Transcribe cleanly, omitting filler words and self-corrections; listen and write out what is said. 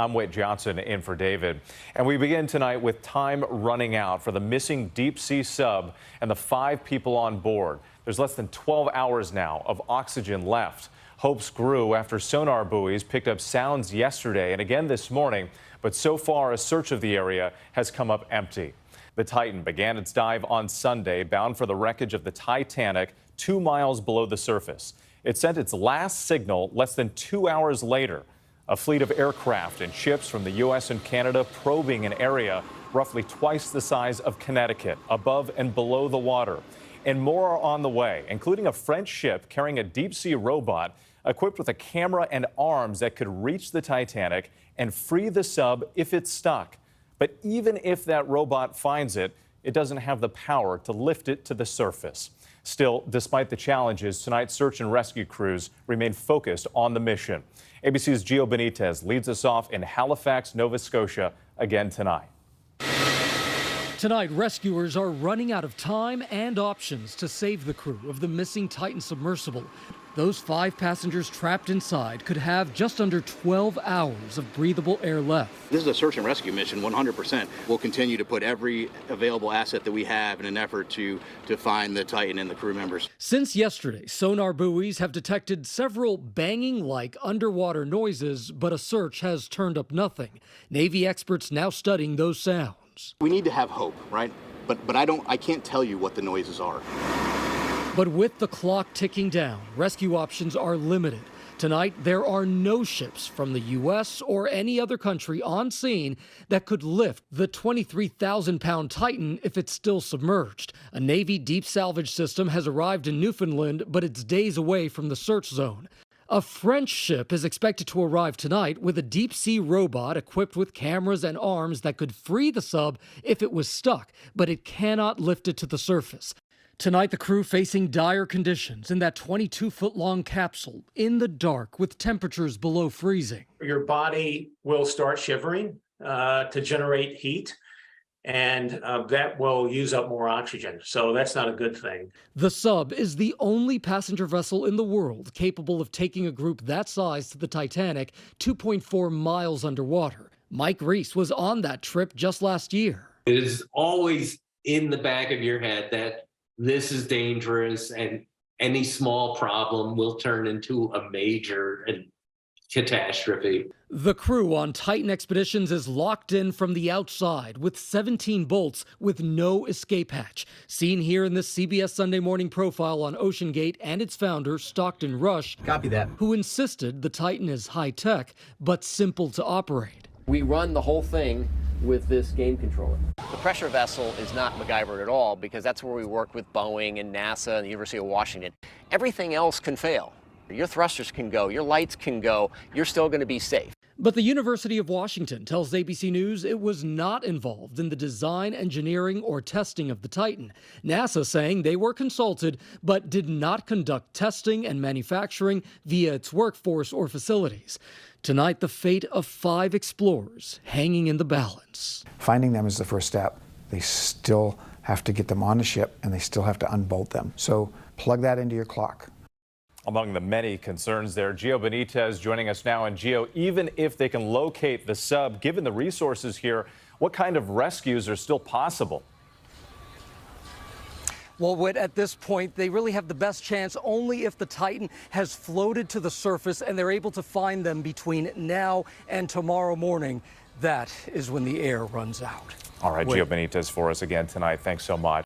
I'm Whit Johnson in for David. And we begin tonight with time running out for the missing deep sea sub and the 5 people on board. There's less than 12 hours now of oxygen left. Hopes grew after sonar buoys picked up sounds yesterday and again this morning, but so far a search of the area has come up empty. The Titan began its dive on Sunday, bound for the wreckage of the Titanic 2 miles below the surface. It sent its last signal less than 2 hours later. A fleet of aircraft and ships from the U.S. and Canada probing an area roughly twice the size of Connecticut, above and below the water. And more are on the way, including a French ship carrying a deep-sea robot equipped with a camera and arms that could reach the Titanic and free the sub if it's stuck. But even if that robot finds it, it doesn't have the power to lift it to the surface. Still, despite the challenges, tonight's search and rescue crews remain focused on the mission. ABC's Gio Benitez leads us off in Halifax, Nova Scotia, again tonight. Tonight, rescuers are running out of time and options to save the crew of the missing Titan submersible. Those 5 passengers trapped inside could have just under 12 hours of breathable air left. This is a search and rescue mission, 100%. We'll continue to put every available asset that we have in an effort to find the Titan and the crew members. Since yesterday, sonar buoys have detected several banging-like underwater noises, but a search has turned up nothing. Navy experts now studying those sounds. We need to have hope, right? But I can't tell you what the noises are. But with the clock ticking down, rescue options are limited. Tonight, there are no ships from the U.S. or any other country on scene that could lift the 23,000-pound Titan if it's still submerged. A Navy deep salvage system has arrived in Newfoundland, but it's days away from the search zone. A French ship is expected to arrive tonight with a deep-sea robot equipped with cameras and arms that could free the sub if it was stuck, but it cannot lift it to the surface. Tonight, the crew facing dire conditions in that 22-foot-long capsule in the dark with temperatures below freezing. Your body will start shivering to generate heat, and that will use up more oxygen. So that's not a good thing. The sub is the only passenger vessel in the world capable of taking a group that size to the Titanic 2.4 miles underwater. Mike Reese was on that trip just last year. It is always in the back of your head that this is dangerous and any small problem will turn into a major catastrophe. The crew on Titan expeditions is locked in from the outside with 17 bolts with no escape hatch. Seen here in this CBS Sunday Morning profile on Ocean Gate and its founder, Stockton Rush. Copy that. Who insisted the Titan is high-tech but simple to operate. We run the whole thing with this game controller. The pressure vessel is not MacGyver at all because that's where we work with Boeing and NASA and the University of Washington. Everything else can fail. Your thrusters can go, your lights can go, you're still going to be safe. But the University of Washington tells ABC News it was not involved in the design, engineering, or testing of the Titan. NASA saying they were consulted but did not conduct testing and manufacturing via its workforce or facilities. Tonight, the fate of 5 explorers hanging in the balance. Finding them is the first step. They still have to get them on the ship and they still have to unbolt them. So plug that into your clock. Among the many concerns there, Gio Benitez joining us now. And Gio, even if they can locate the sub, given the resources here, what kind of rescues are still possible? Well, Whit, at this point, they really have the best chance only if the Titan has floated to the surface and they're able to find them between now and tomorrow morning. That is when the air runs out. All right, Whit. Gio Benitez for us again tonight. Thanks so much.